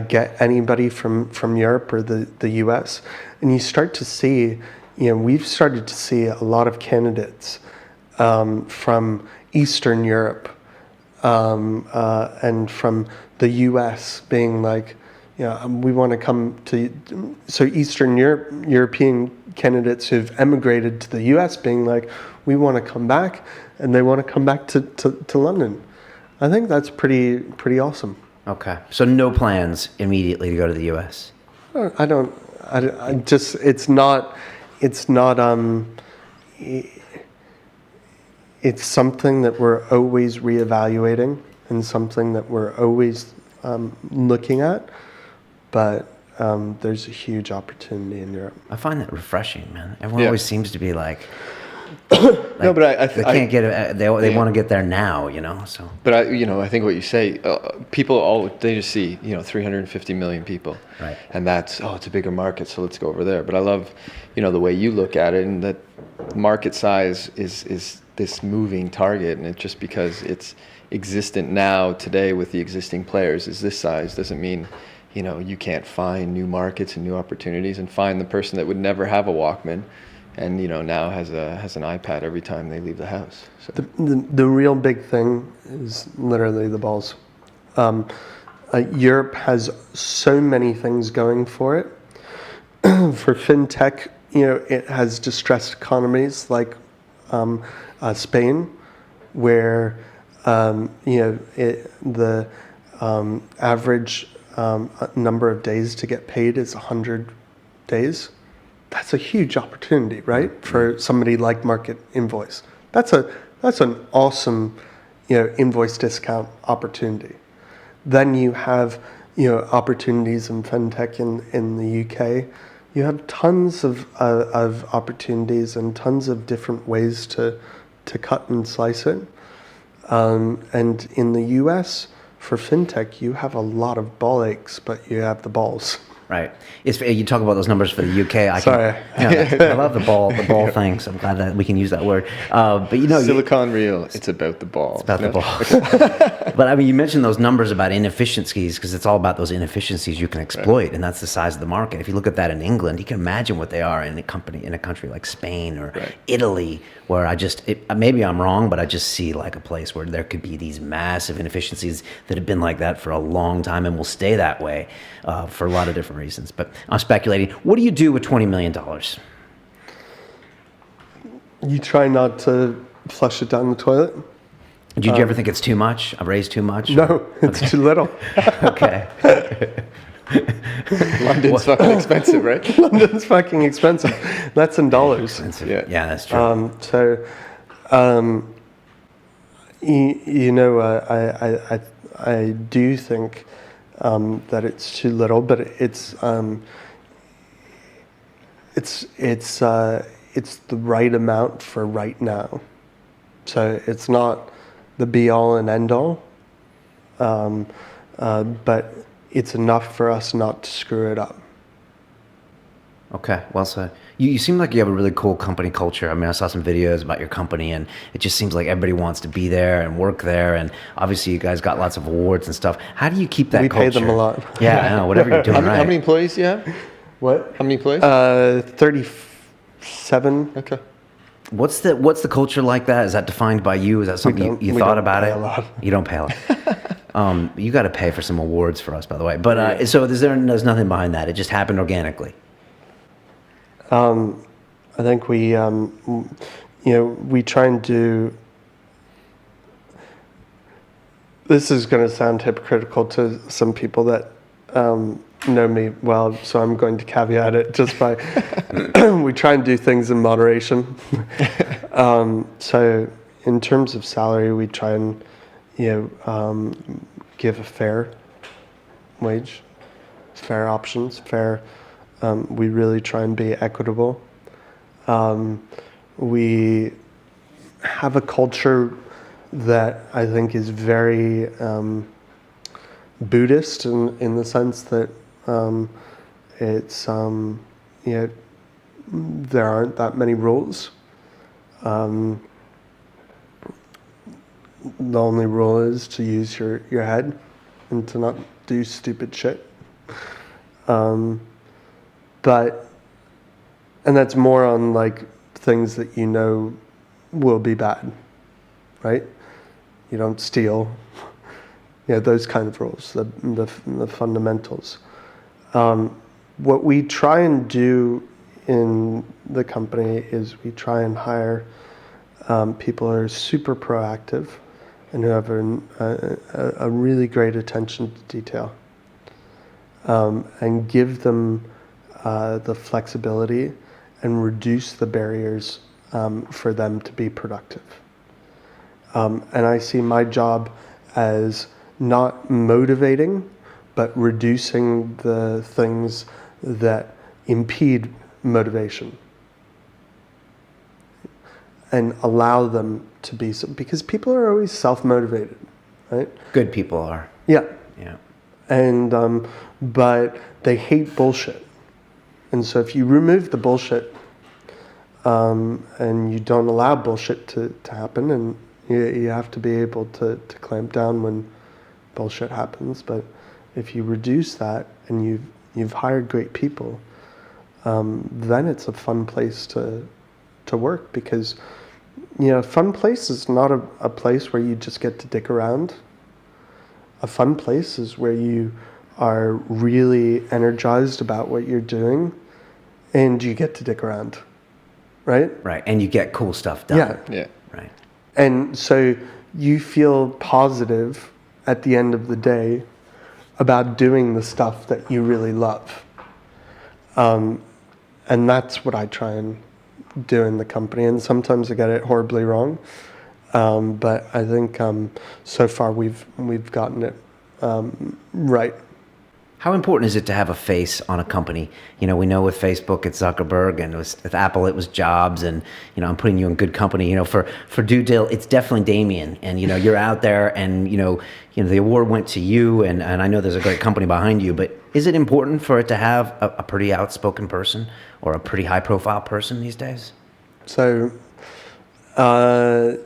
S3: get anybody from Europe or the US. And you start to see, we've started to see a lot of candidates from Eastern Europe and from the US being like, we want to come to, so Eastern European candidates who've emigrated to the US being like, we want to come back, and they want to come back to London. I think that's pretty awesome.
S1: Okay. So no plans immediately to go to the US?
S3: It's something that we're always reevaluating and something that we're always looking at, but there's a huge opportunity in Europe.
S1: I find that refreshing, man. Everyone always seems to be like
S2: no, but
S1: they can't get it. They want to get there now, So,
S2: but I think what you say, people they just see 350 million people,
S1: right?
S2: And that's it's a bigger market, so let's go over there. But I love, the way you look at it, and that market size is this moving target, and it's just because it's existent now today with the existing players is this size doesn't mean you can't find new markets and new opportunities and find the person that would never have a Walkman and now has an iPad every time they leave the house. So.
S3: The real big thing is literally the balls. Europe has so many things going for it. For fintech, it has distressed economies like Spain, where the average number of days to get paid is 100 days. That's a huge opportunity, right? For somebody like Market Invoice. That's an awesome, invoice discount opportunity. Then you have, opportunities in fintech in the UK. You have tons of opportunities and tons of different ways to cut and slice it. And in the US, for fintech, you have a lot of ball aches, but you have the balls.
S1: Right. You talk about those numbers for the UK.
S3: Sorry.
S1: I love the ball thing, so I'm glad that we can use that word. But
S2: Silicon Reel, it's about the ball.
S1: It's about the ball. But I mean, you mentioned those numbers about inefficiencies because it's all about those inefficiencies you can exploit, right. And that's the size of the market. If you look at that in England, you can imagine what they are in a country like Spain or
S2: right.
S1: Italy, where maybe I'm wrong, but I just see like a place where there could be these massive inefficiencies that have been like that for a long time and will stay that way for a lot of different reasons. But I'm speculating. What do you do with $20 million?
S3: You try not to flush it down the toilet.
S1: Did you ever think it's too much? I've raised too much?
S3: No, it's too little.
S1: Okay.
S2: London's fucking expensive, right?
S3: London's fucking expensive. That's in dollars.
S1: Yeah, that's true.
S3: I do think that it's too little, but it's the right amount for right now. So it's not the be all and end all, but it's enough for us not to screw it up.
S1: Okay, well said. You seem like you have a really cool company culture. I mean, I saw some videos about your company, and it just seems like everybody wants to be there and work there. And obviously, you guys got lots of awards and stuff. How do you keep that culture?
S3: We pay them a lot.
S1: Yeah, I know. Whatever you're doing, right?
S2: How many employees do you have?
S3: What?
S2: How many employees?
S3: 37.
S2: Okay.
S1: What's the culture like that? Is that defined by you? Is that something you thought about it?
S3: A lot.
S1: You don't pay a lot. You got to pay for some awards for us, by the way. But so there's nothing behind that. It just happened organically.
S3: I think we try and do. This is going to sound hypocritical to some people that know me well, so I'm going to caveat it just by we try and do things in moderation. So in terms of salary, we try and give a fair wage, fair options, fair. We really try and be equitable. We have a culture that I think is very Buddhist in the sense that it's there aren't that many rules. The only rule is to use your head and to not do stupid shit. And that's more on like things that will be bad, right? You don't steal, those kind of rules, the fundamentals. What we try and do in the company is we try and hire people who are super proactive and who have a really great attention to detail, and give them the flexibility and reduce the barriers for them to be productive. And I see my job as not motivating, but reducing the things that impede motivation and allow them to be, because people are always self-motivated, right?
S1: Good people are.
S3: Yeah.
S1: Yeah.
S3: And but they hate bullshit. And so if you remove the bullshit and you don't allow bullshit to happen, and you have to be able to clamp down when bullshit happens, but if you reduce that and you've hired great people, then it's a fun place to work, because a fun place is not a place where you just get to dick around. A fun place is where you are really energized about what you're doing and you get to dick around, right?
S1: Right, and you get cool stuff done.
S3: Yeah.
S1: Right.
S3: And so you feel positive at the end of the day about doing the stuff that you really love. And that's what I try and do in the company. And sometimes I get it horribly wrong. But I think so far we've gotten it right.
S1: How important is it to have a face on a company? We know with Facebook it's Zuckerberg, and with Apple it was Jobs, and I'm putting you in good company. For DueDil it's definitely Damien, and you're out there, and the award went to you, and I know there's a great company behind you. But is it important for it to have a pretty outspoken person or a pretty high profile person these days?
S3: So, I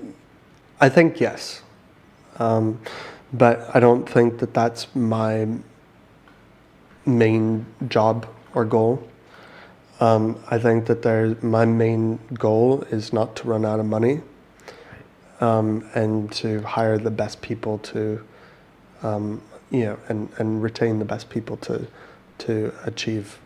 S3: think yes, but I don't think that that's my main job or goal. I think that my main goal is not to run out of money, and to hire the best people to, and retain the best people to achieve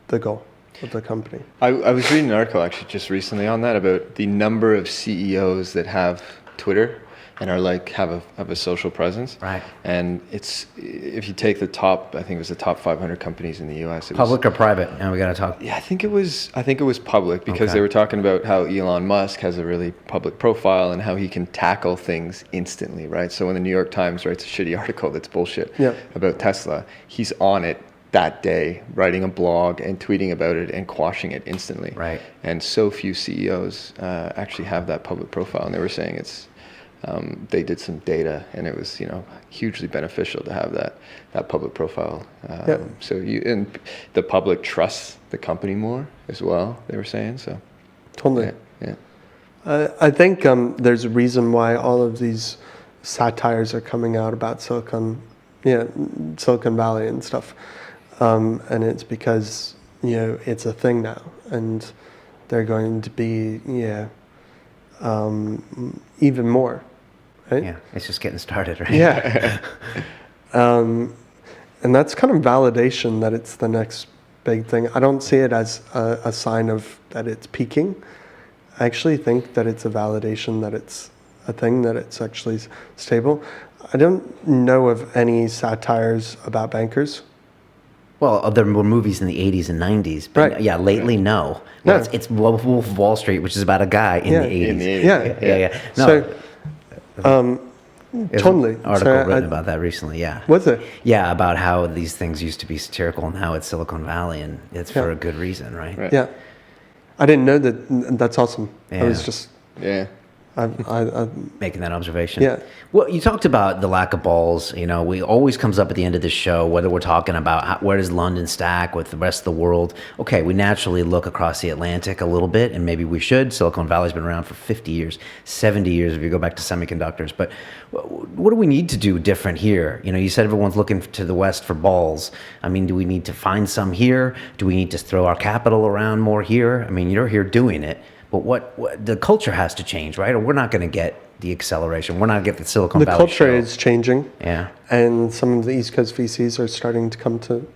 S3: the goal of the company.
S2: I was reading an article actually just recently on that, about the number of CEOs that have Twitter and are like have a social presence.
S1: Right.
S2: And it's, if you take the top, I think it was the top 500 companies in the U.S.
S1: Public or private? Now we got to talk.
S2: Yeah, I think it was public, because
S1: Okay.
S2: they were talking about how Elon Musk has a really public profile and how he can tackle things instantly, right? So when the New York Times writes a shitty article that's bullshit about Tesla, he's on it that day, writing a blog and tweeting about it and quashing it instantly.
S1: Right.
S2: And so few CEOs actually have that public profile, and they were saying it's they did some data, and it was, hugely beneficial to have that public profile. So and the public trusts the company more as well, they were saying. So
S3: Totally.
S2: yeah.
S3: I think there's a reason why all of these satires are coming out about Silicon Valley and stuff, and it's because it's a thing now, and they're going to be even more, right?
S1: Yeah, it's just getting started, right?
S3: Yeah. And that's kind of validation that it's the next big thing. I don't see it as a sign of that it's peaking. I actually think that it's a validation that it's a thing, that it's actually stable. I don't know of any satires about bankers.
S1: Well, there were movies in the 80s and 90s, but
S3: Right.
S1: yeah, lately, no.
S3: No.
S1: Well, it's Wolf of Wall Street, which is about a guy in the 80s.
S2: In the 80s.
S3: Yeah.
S1: No,
S3: So,
S1: there's
S3: totally.
S1: an article
S3: So
S1: written about that recently, yeah.
S3: Was it?
S1: Yeah, about how these things used to be satirical and how it's Silicon Valley, and it's for a good reason, right?
S2: Right.
S3: Yeah. I didn't know that. That's awesome. I was
S1: Yeah.
S3: just,
S2: Yeah.
S3: I
S1: Making that observation.
S3: Yeah.
S1: Well, you talked about the lack of balls. We always comes up at the end of the show, whether we're talking about where does London stack with the rest of the world. Okay, we naturally look across the Atlantic a little bit, and maybe we should. Silicon Valley's been around for 50 years, 70 years if you go back to semiconductors. But what do we need to do different here? You said everyone's looking to the West for balls. I mean, do we need to find some here? Do we need to throw our capital around more here? I mean, you're here doing it. But what the culture has to change, right? Or we're not going to get the acceleration. We're not going to get the Silicon
S3: the
S1: Valley
S3: culture
S1: show.
S3: is changing.
S1: Yeah.
S3: And some of the East Coast VCs are starting to come to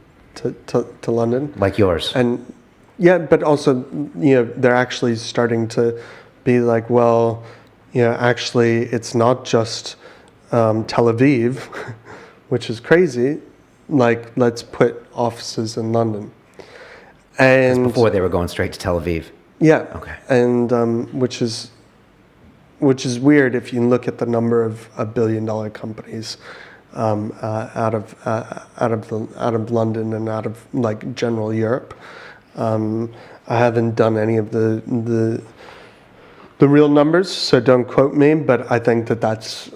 S3: London.
S1: Like yours.
S3: And yeah, but also, they're actually starting to be like, well, actually it's not just Tel Aviv, which is crazy. Like, let's put offices in London. And
S1: Before they were going straight to Tel Aviv.
S3: yeah.
S1: Okay.
S3: And which is weird if you look at the number of billion-dollar companies out of London and out of like general Europe. I haven't done any of the real numbers, so don't quote me. But I think that's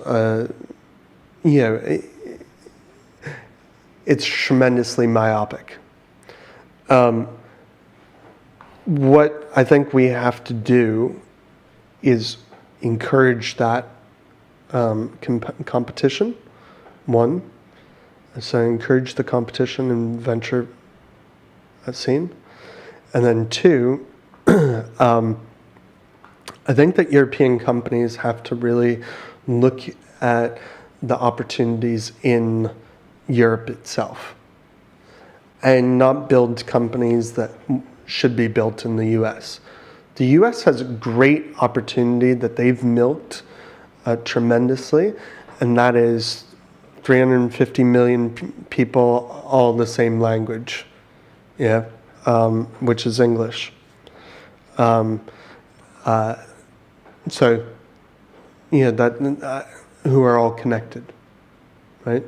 S3: it's tremendously myopic. What I think we have to do is encourage that competition, one. So encourage the competition in venture scene. And then two, I think that European companies have to really look at the opportunities in Europe itself and not build companies that should be built in the US. The US has a great opportunity that they've milked tremendously, and that is 350 million people, all the same language, which is English. Who are all connected, right?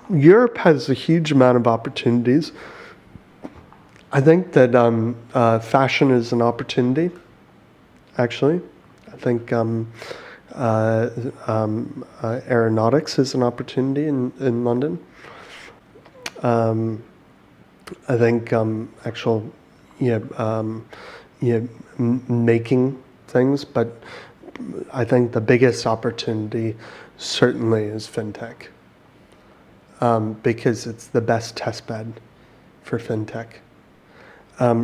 S3: Europe has a huge amount of opportunities. I think that fashion is an opportunity, actually. I think aeronautics is an opportunity in London. I think making things, but I think the biggest opportunity certainly is fintech, because it's the best test bed for fintech.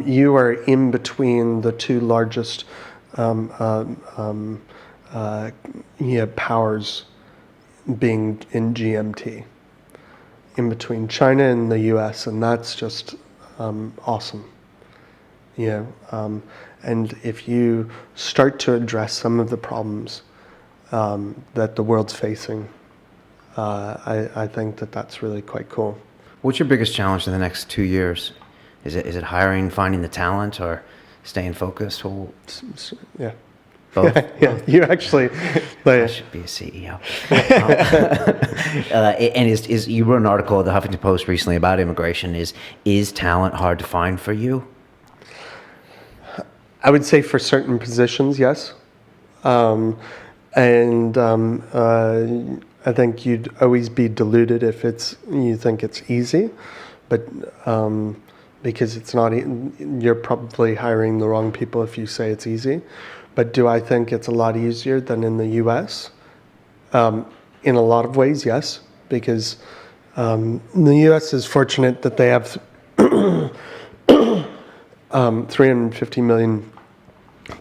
S3: You are in between the two largest powers being in GMT, in between China and the US, and that's just awesome. And if you start to address some of the problems that the world's facing. I think that that's really quite cool.
S4: What's your biggest challenge in the next 2 years? Is it hiring, finding the talent, or staying focused? Well,
S3: Yeah.
S4: both.
S3: Yeah, you actually,
S4: I
S3: like,
S4: should be a CEO. And is you wrote an article at the Huffington Post recently about immigration. Is talent hard to find for you?
S3: I would say for certain positions, yes. I think you'd always be deluded if you think it's easy, but because it's not, you're probably hiring the wrong people if you say it's easy. But do I think it's a lot easier than in the U.S.? In a lot of ways, yes, because the U.S. is fortunate that they have 350 million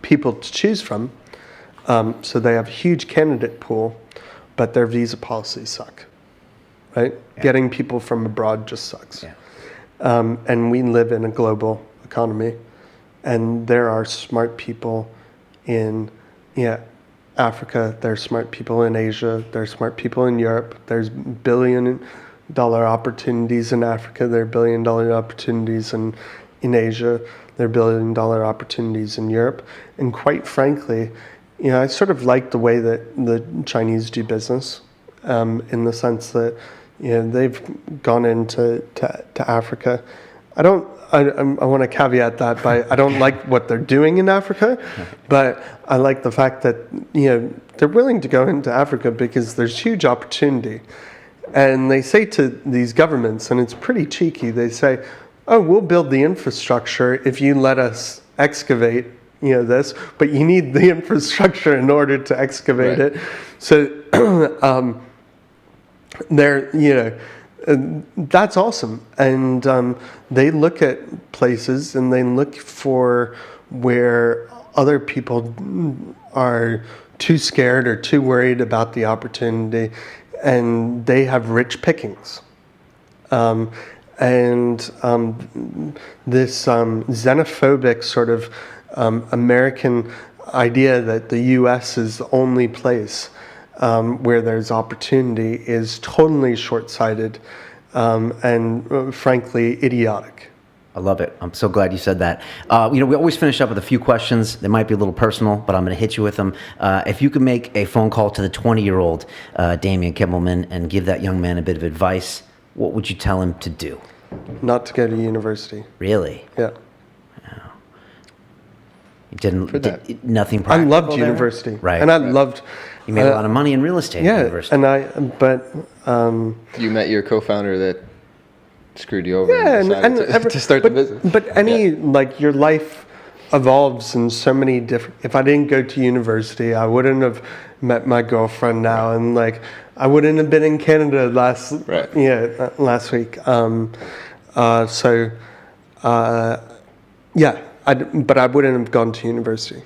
S3: people to choose from. So they have a huge candidate pool, but their visa policies suck, right? Yeah. Getting people from abroad just sucks.
S4: Yeah.
S3: And we live in a global economy, and there are smart people in Africa, there's smart people in Asia, there's smart people in Europe, there's billion-dollar opportunities in Africa, there are billion-dollar opportunities in Asia, there are billion-dollar opportunities in Europe. And quite frankly, I sort of like the way that the Chinese do business, in the sense that they've gone into Africa. I want to caveat that by I don't like what they're doing in Africa, but I like the fact that they're willing to go into Africa because there's huge opportunity. And they say to these governments, and it's pretty cheeky, they say, "Oh, we'll build the infrastructure if you let us excavate this, but you need the infrastructure in order to excavate it." So that's awesome. And they look at places and they look for where other people are too scared or too worried about the opportunity, and they have rich pickings. This xenophobic sort of American idea that the U.S. is the only place where there's opportunity is totally short-sighted and frankly idiotic.
S4: I love it. I'm so glad you said that. We always finish up with a few questions. They might be a little personal, but I'm going to hit you with them. If you could make a phone call to the 20-year-old Damian Kimmelman and give that young man a bit of advice, what would you tell him to do?
S3: Not to go to university.
S4: Really?
S3: Yeah.
S4: Nothing practical.
S3: I loved
S4: there?
S3: university,
S4: right?
S3: And I loved.
S4: You made a lot of money in real estate.
S3: Yeah,
S4: at university.
S2: You met your co-founder that screwed you over.
S3: Yeah,
S2: and decided to start the business.
S3: But your life evolves in so many different. If I didn't go to university, I wouldn't have met my girlfriend now, and I wouldn't have been in Canada last week. But I wouldn't have gone to university.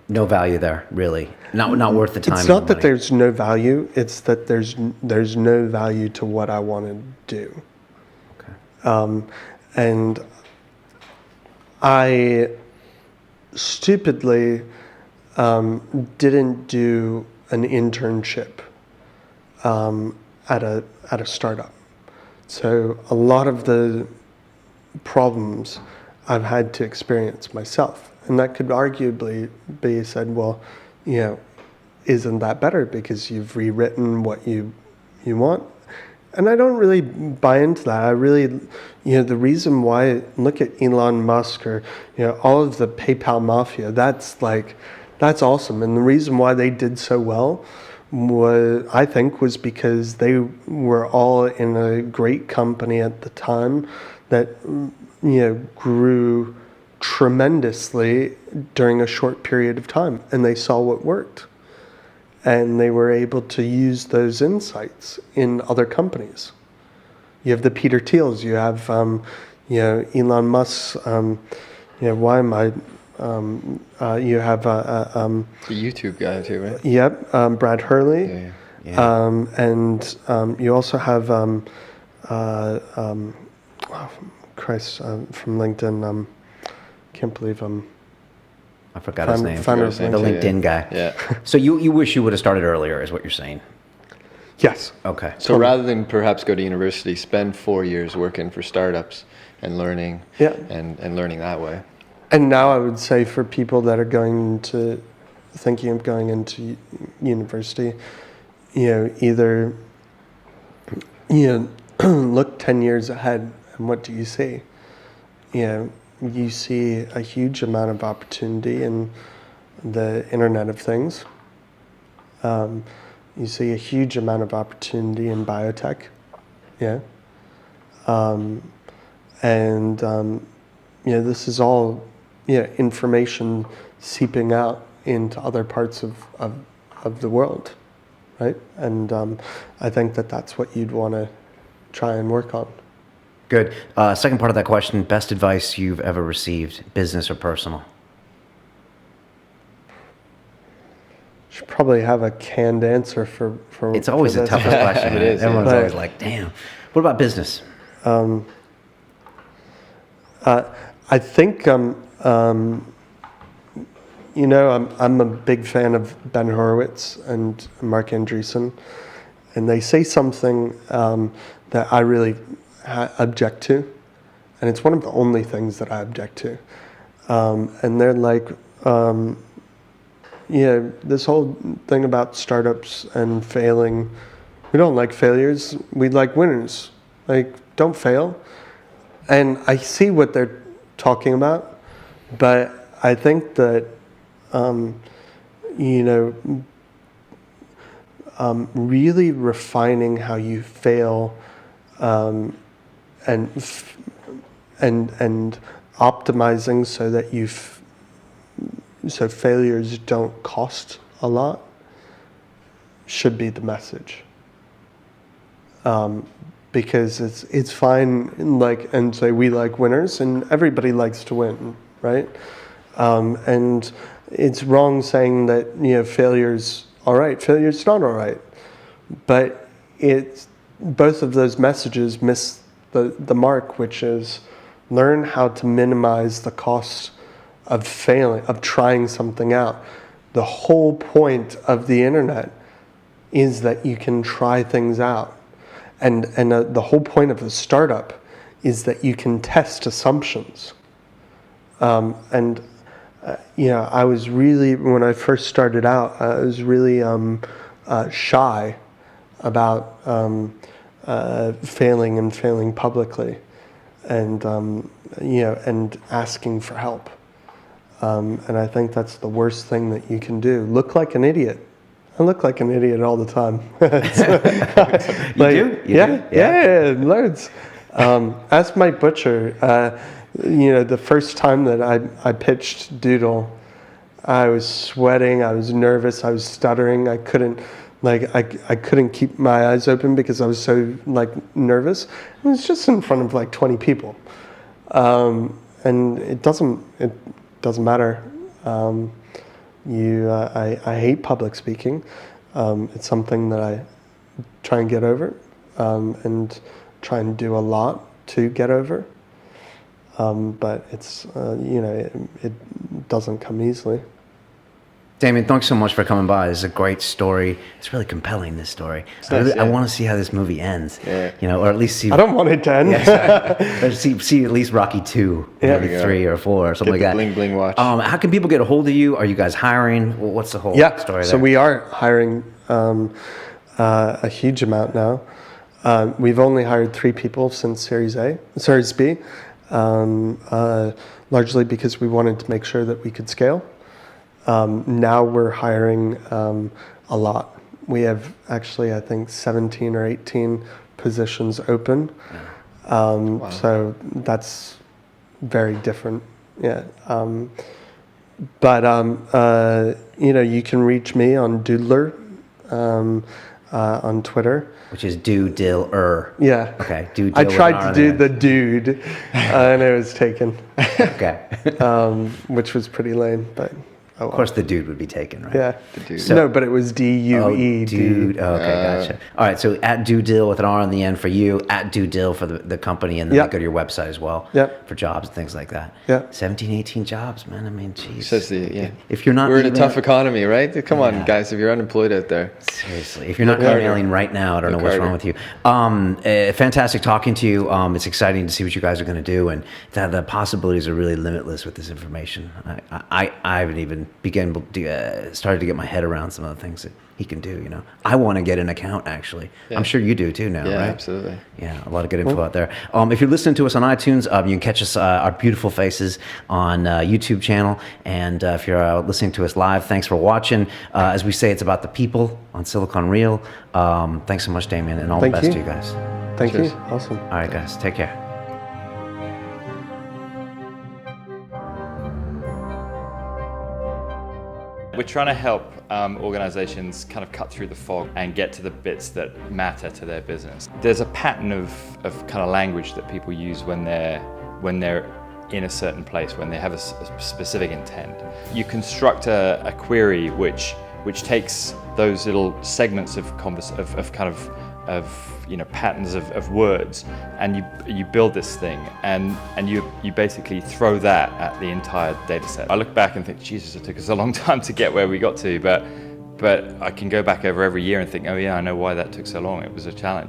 S4: No value there, really. Not worth the time.
S3: It's not that there's no value. It's that there's no value to what I want to do.
S4: Okay.
S3: And I stupidly didn't do an internship at a startup. So a lot of the problems I've had to experience myself. And that could arguably be said, well, isn't that better because you've rewritten what you want? And I don't really buy into that. I really, the reason why, look at Elon Musk or, all of the PayPal mafia, that's awesome. And the reason why they did so well was because they were all in a great company at the time that, grew tremendously during a short period of time, and they saw what worked. And they were able to use those insights in other companies. You have the Peter Thiels, you have, Elon Musk's, why am I, you have...
S2: the YouTube guy too, right?
S3: Yep, Brad Hurley.
S4: Yeah.
S3: And you also have, from LinkedIn, can't believe
S4: I forgot his name.
S3: Founder of
S4: The
S3: LinkedIn.
S4: LinkedIn guy.
S2: Yeah.
S4: So you wish you would have started earlier, is what you're saying?
S3: Yes.
S4: Okay.
S2: So rather than perhaps go to university, spend 4 years working for startups and learning and learning that way.
S3: And now I would say for people that are thinking of going into university, either, look 10 years ahead and what do you see? You see a huge amount of opportunity in the Internet of Things. You see a huge amount of opportunity in biotech. Yeah. This is all information seeping out into other parts of the world, right? And I think that's what you'd want to try and work on.
S4: Good. Second part of that question, best advice you've ever received, business or personal?
S3: Should probably have a canned answer for
S4: It's always
S3: for
S4: a
S3: this.
S4: toughest question.
S2: It is, yeah.
S4: Everyone's
S3: But-
S4: always like, damn. What about business?
S3: I think I'm a big fan of Ben Horowitz and Mark Andreessen, and they say something that I really object to, and it's one of the only things that I object to. And they're like, this whole thing about startups and failing, we don't like failures, we like winners. Like, don't fail. And I see what they're talking about, but I think that, really refining how you fail and optimizing so that so failures don't cost a lot should be the message. Because it's fine, and say we like winners, and everybody likes to win, right? And it's wrong saying that failure's all right. Failure's not all right, but both of those messages miss the mark, which is learn how to minimize the cost of failing, of trying something out. The whole point of the internet is that you can try things out. And the whole point of a startup is that you can test assumptions. I was really, when I first started out, I was really shy about failing publicly, and and asking for help. And I think that's the worst thing that you can do. Look like an idiot. I look like an idiot all the time.
S4: You do?
S3: Yeah, loads. Ask Mike Butcher. The first time that I pitched DueDil, I was sweating. I was nervous. I was stuttering. I couldn't keep my eyes open because I was so nervous. It was just in front of 20 people, and it doesn't matter. I hate public speaking. It's something that I try and get over, and try and do a lot to get over. But it's it doesn't come easily.
S4: Damien, thanks so much for coming by. This is a great story. It's really compelling, this story. I want to see how this movie ends.
S2: Yeah.
S4: Or at least see.
S3: I don't want it to end.
S4: But see at least Rocky 2, maybe 3 or 4 or something like that.
S2: Bling bling watch.
S4: How can people get a hold of you? Are you guys hiring? What's the whole story there?
S3: So we are hiring a huge amount now. We've only hired 3 people since Series B, largely because we wanted to make sure that we could scale. Now we're hiring a lot. We have actually, I think, 17 or 18 positions open. Wow. So that's very different. Yeah. You can reach me on Doodler on Twitter.
S4: Which is DueDil.
S3: Yeah.
S4: Okay. DueDil.
S3: I tried to do the dude, and it was taken.
S4: Okay.
S3: Which was pretty lame, but
S4: Of course, the dude would be taken, right?
S3: Yeah.
S2: The dude.
S4: So-
S3: No, but it was DUE.
S4: Dude. Oh, okay, gotcha. All right, so at DueDil with an R on the end for you, at DueDil for the company, and then
S3: Yep.
S4: go to your website as well
S3: Yep.
S4: for jobs and things like that.
S3: Yep.
S4: 17, 18 jobs, man. I mean, geez.
S2: Says the
S4: If you're not
S2: we're in a
S4: emailing-
S2: tough economy, right? Come on, guys, if you're unemployed out there.
S4: Seriously, if you're not
S2: Look harder.
S4: emailing right now, I don't know
S2: Look
S4: what's
S2: harder.
S4: wrong with you. Fantastic talking to you. It's exciting to see what you guys are going to do, and the possibilities are really limitless with this information. I haven't even started to get my head around some of the things that he can do. You know, I want to get an account actually.
S2: Yeah.
S4: I'm sure you do too now,
S2: Yeah,
S4: right?
S2: absolutely.
S4: Yeah, a lot of good info out there. If you're listening to us on iTunes, you can catch us, our beautiful faces, on YouTube channel. And if you're listening to us live, thanks for watching. As we say, it's about the people on Silicon Reel. Thanks so much, Damien, and all
S3: Thank
S4: the best
S3: you.
S4: to you guys.
S3: Thank
S2: Cheers.
S3: you. Awesome.
S4: All right, guys, take care.
S5: We're trying to help organizations kind of cut through the fog and get to the bits that matter to their business. There's a pattern of kind of language that people use when they're in a certain place, when they have a specific intent. You construct a query which takes those little segments of patterns of words, and you build this thing, and you basically throw that at the entire data set. I look back and think, Jesus, it took us a long time to get where we got to, but I can go back over every year and think, oh yeah, I know why that took so long. It was a challenge.